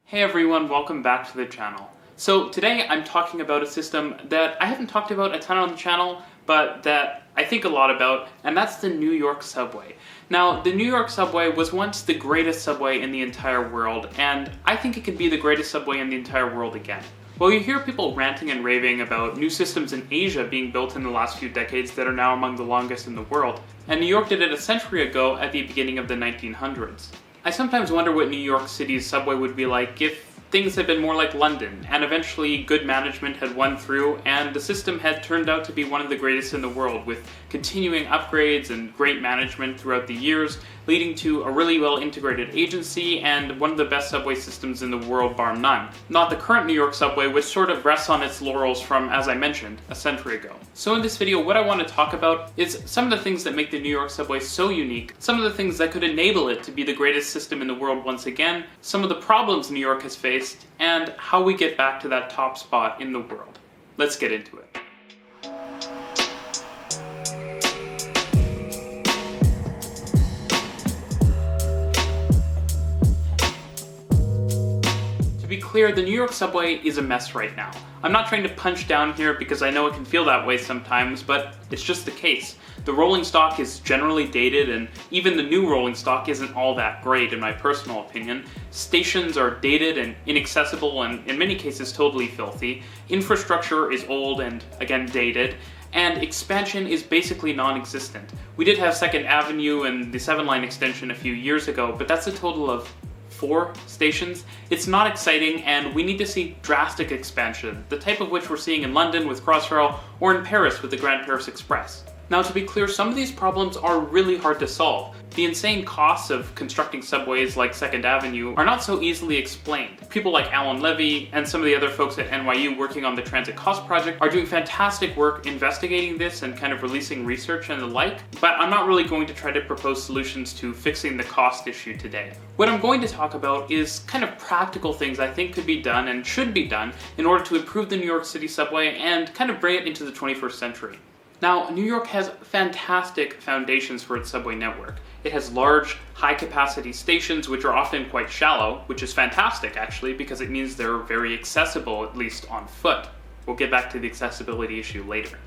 Hey everyone, welcome back to the channel. So today I'm talking about a system that I haven't talked about a ton on the channel, but that I think a lot about, and that's the New York subway. Now, the New York subway was once the greatest subway in the entire world, and I think it could be the greatest subway in the entire world again. Well, you hear people ranting and raving about new systems in Asia being built in the last few decades that are now among the longest in the world, and New York did it a century ago at the beginning of the 1900s. I sometimes wonder what New York City's subway would be like if things had been more like London, and eventually good management had won through, and the system had turned out to be one of the greatest in the world, with continuing upgrades and great management throughout the years, leading to a really well integrated agency and one of the best subway systems in the world bar none. Not the current New York subway, which sort of rests on its laurels from, as I mentioned, a century ago. So in this video, what I want to talk about is some of the things that make the New York subway so unique, some of the things that could enable it to be the greatest system in the world once again, some of the problems New York has faced, and how we get back to that top spot in the world. Let's get into it. To be clear, the New York subway is a mess right now. I'm not trying to punch down here because I know it can feel that way sometimes, but it's just the case. The rolling stock is generally dated, and even the new rolling stock isn't all that great in my personal opinion. Stations are dated and inaccessible and in many cases totally filthy. Infrastructure is old and again dated. And expansion is basically non-existent. We did have 2nd Avenue and the 7-line extension a few years ago, but that's a total of 4 stations. It's not exciting, and we need to see drastic expansion, the type of which we're seeing in London with Crossrail or in Paris with the Grand Paris Express. Now, to be clear, some of these problems are really hard to solve. The insane costs of constructing subways like 2nd Avenue are not so easily explained. People like Alan Levy and some of the other folks at NYU working on the Transit Cost Project are doing fantastic work investigating this and kind of releasing research and the like, but I'm not really going to try to propose solutions to fixing the cost issue today. What I'm going to talk about is kind of practical things I think could be done and should be done in order to improve the New York City subway and kind of bring it into the 21st century. Now, New York has fantastic foundations for its subway network. It has large, high-capacity stations which are often quite shallow, which is fantastic actually because it means they're very accessible, at least on foot. We'll get back to the accessibility issue later.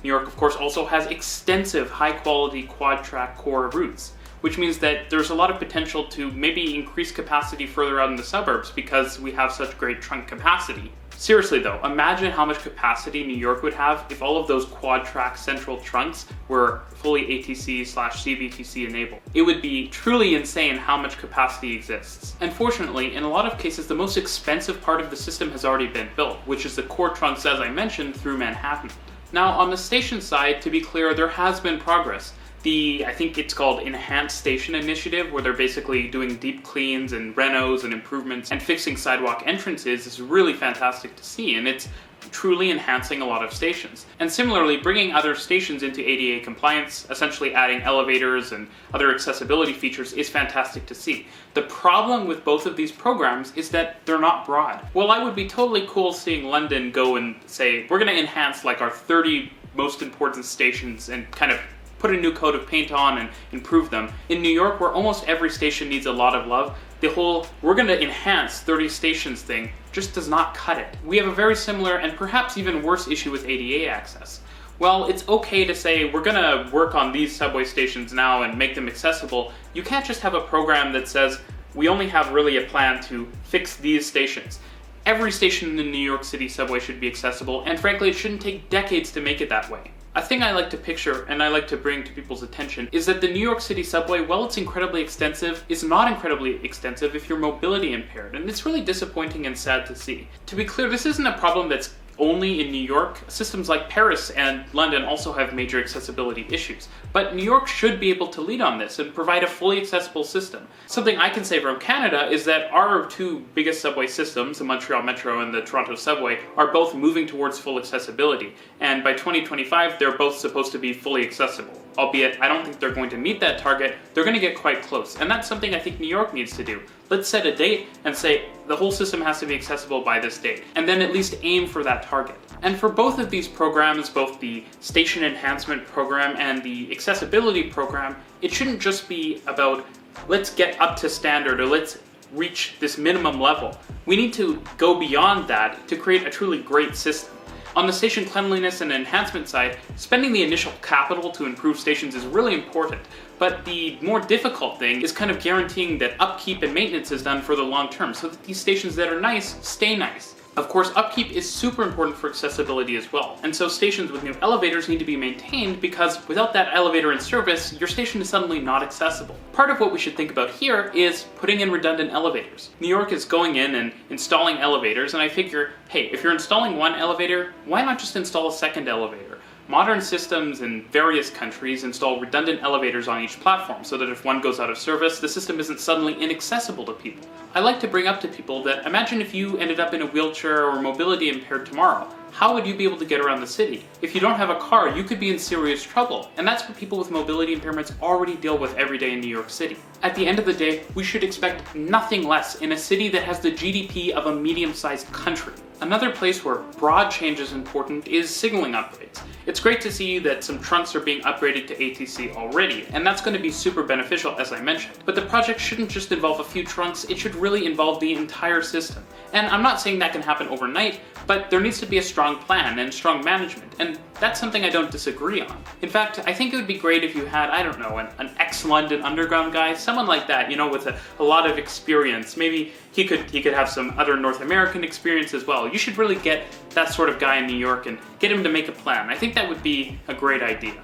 New York, of course, also has extensive high-quality quad-track core routes, which means that there's a lot of potential to maybe increase capacity further out in the suburbs because we have such great trunk capacity. Seriously though, imagine how much capacity New York would have if all of those quad-track central trunks were fully ATC/CBTC enabled. It would be truly insane how much capacity exists. Unfortunately, in a lot of cases, the most expensive part of the system has already been built, which is the core trunks, as I mentioned, through Manhattan. Now, on the station side, to be clear, there has been progress. I think it's called Enhanced Station Initiative, where they're basically doing deep cleans and renos and improvements and fixing sidewalk entrances is really fantastic to see, and it's truly enhancing a lot of stations. And similarly, bringing other stations into ADA compliance, essentially adding elevators and other accessibility features, is fantastic to see. The problem with both of these programs is that they're not broad. Well, I would be totally cool seeing London go and say, we're going to enhance like our 30 most important stations and kind of put a new coat of paint on and improve them. In New York, where almost every station needs a lot of love, the whole we're going to enhance 30 stations thing just does not cut it. We have a very similar and perhaps even worse issue with ADA access. Well, it's okay to say we're going to work on these subway stations now and make them accessible. You can't just have a program that says we only have really a plan to fix these stations. Every station in the New York City subway should be accessible, and frankly, it shouldn't take decades to make it that way. A thing I like to picture and I like to bring to people's attention is that the New York City subway, while it's incredibly extensive, is not incredibly extensive if you're mobility impaired, and it's really disappointing and sad to see. To be clear, this isn't a problem that's only in New York. Systems like Paris and London also have major accessibility issues. But New York should be able to lead on this and provide a fully accessible system. Something I can say from Canada is that our 2 biggest subway systems, the Montreal Metro and the Toronto Subway, are both moving towards full accessibility. And by 2025, they're both supposed to be fully accessible. Albeit, I don't think they're going to meet that target. They're going to get quite close. And that's something I think New York needs to do. Let's set a date and say the whole system has to be accessible by this date, and then at least aim for that target. And for both of these programs, both the Station Enhancement Program and the Accessibility Program, it shouldn't just be about let's get up to standard or let's reach this minimum level. We need to go beyond that to create a truly great system. On the station cleanliness and enhancement side, spending the initial capital to improve stations is really important, but the more difficult thing is kind of guaranteeing that upkeep and maintenance is done for the long term so that these stations that are nice stay nice. Of course, upkeep is super important for accessibility as well, and so stations with new elevators need to be maintained because without that elevator in service, your station is suddenly not accessible. Part of what we should think about here is putting in redundant elevators. New York is going in and installing elevators, and I figure, hey, if you're installing one elevator, why not just install a second elevator? Modern systems in various countries install redundant elevators on each platform so that if one goes out of service, the system isn't suddenly inaccessible to people. I like to bring up to people that imagine if you ended up in a wheelchair or mobility impaired tomorrow. How would you be able to get around the city? If you don't have a car, you could be in serious trouble, and that's what people with mobility impairments already deal with every day in New York City. At the end of the day, we should expect nothing less in a city that has the GDP of a medium-sized country. Another place where broad change is important is signaling upgrades. It's great to see that some trunks are being upgraded to ATC already, and that's going to be super beneficial as I mentioned. But the project shouldn't just involve a few trunks, it should really involve the entire system. And I'm not saying that can happen overnight, but there needs to be a strong plan and strong management, and that's something I don't disagree on. In fact, I think it would be great if you had, I don't know, an ex-London Underground guy, someone like that, you know, with a lot of experience. Maybe he could have some other North American experience as well. You should really get that sort of guy in New York and get him to make a plan. I think that would be a great idea.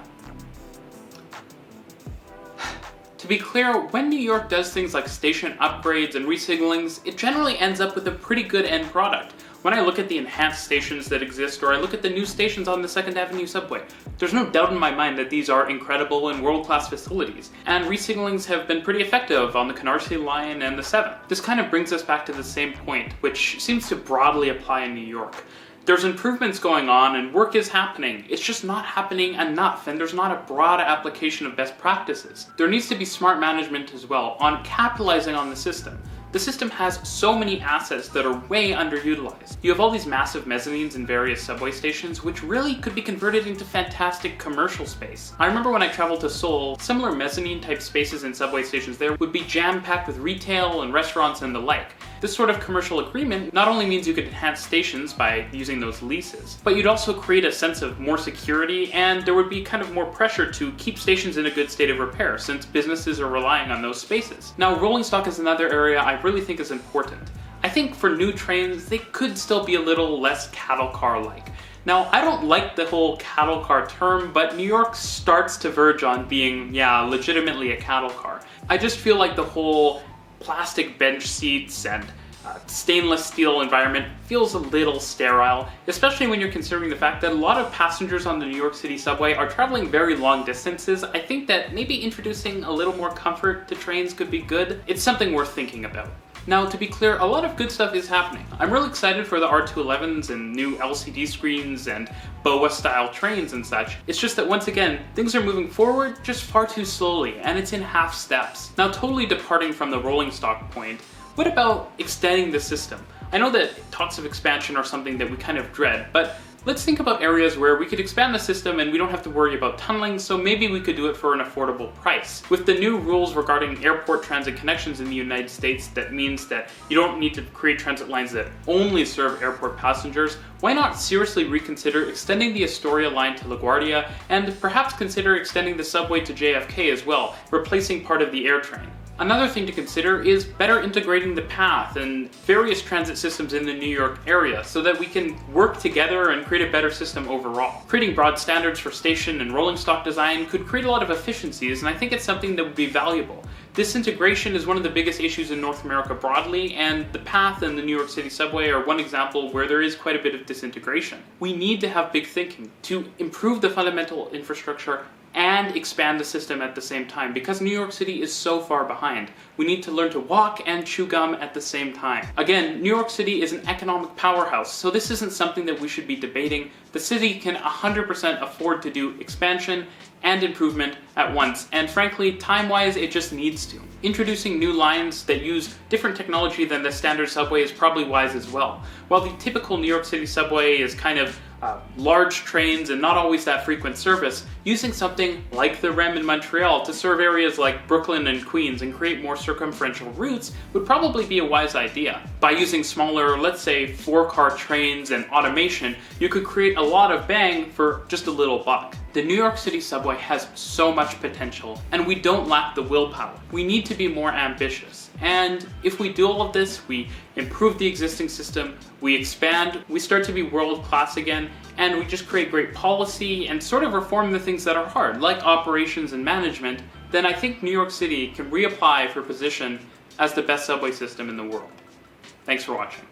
To be clear, when New York does things like station upgrades and resignalings, it generally ends up with a pretty good end product. When I look at the enhanced stations that exist, or I look at the new stations on the 2nd Avenue subway, there's no doubt in my mind that these are incredible and world-class facilities, and resignalings have been pretty effective on the Canarsie line and the 7th. This kind of brings us back to the same point, which seems to broadly apply in New York. There's improvements going on and work is happening. It's just not happening enough, and there's not a broad application of best practices. There needs to be smart management as well on capitalizing on the system. The system has so many assets that are way underutilized. You have all these massive mezzanines in various subway stations, which really could be converted into fantastic commercial space. I remember when I traveled to Seoul, similar mezzanine type spaces in subway stations there would be jam-packed with retail and restaurants and the like. This sort of commercial agreement not only means you could enhance stations by using those leases, but you'd also create a sense of more security, and there would be kind of more pressure to keep stations in a good state of repair since businesses are relying on those spaces. Now, rolling stock is another area I really think is important. I think for new trains, they could still be a little less cattle car-like. Now, I don't like the whole cattle car term, but New York starts to verge on being, yeah, legitimately a cattle car. I just feel like the whole plastic bench seats and stainless steel environment feels a little sterile, especially when you're considering the fact that a lot of passengers on the New York City subway are traveling very long distances. I think that maybe introducing a little more comfort to trains could be good. It's something worth thinking about. Now, to be clear, a lot of good stuff is happening. I'm really excited for the R211s and new LCD screens and BOA-style trains and such. It's just that once again, things are moving forward just far too slowly, and it's in half steps. Now, totally departing from the rolling stock point, what about extending the system? I know that talks of expansion are something that we kind of dread, but let's think about areas where we could expand the system and we don't have to worry about tunneling, so maybe we could do it for an affordable price. With the new rules regarding airport transit connections in the United States, that means that you don't need to create transit lines that only serve airport passengers. Why not seriously reconsider extending the Astoria line to LaGuardia, and perhaps consider extending the subway to JFK as well, replacing part of the air train? Another thing to consider is better integrating the path and various transit systems in the New York area so that we can work together and create a better system overall. Creating broad standards for station and rolling stock design could create a lot of efficiencies, and I think it's something that would be valuable. This integration is one of the biggest issues in North America broadly, and the path and the New York City subway are one example where there is quite a bit of disintegration. We need to have big thinking to improve the fundamental infrastructure and expand the system at the same time, because New York City is so far behind. We need to learn to walk and chew gum at the same time. Again, New York City is an economic powerhouse, so this isn't something that we should be debating. The city can 100% afford to do expansion and improvement at once, and frankly, time-wise, it just needs to. Introducing new lines that use different technology than the standard subway is probably wise as well. While the typical New York City subway is kind of large trains and not always that frequent service, using something like the REM in Montreal to serve areas like Brooklyn and Queens and create more circumferential routes would probably be a wise idea. By using smaller, let's say 4-car trains and automation, you could create a lot of bang for just a little buck. The New York City subway has so much potential, and we don't lack the willpower. We need to be more ambitious. And if we do all of this, we improve the existing system, we expand, we start to be world class again, and we just create great policy and sort of reform the things that are hard, like operations and management, then I think New York City can reapply for position as the best subway system in the world. Thanks for watching.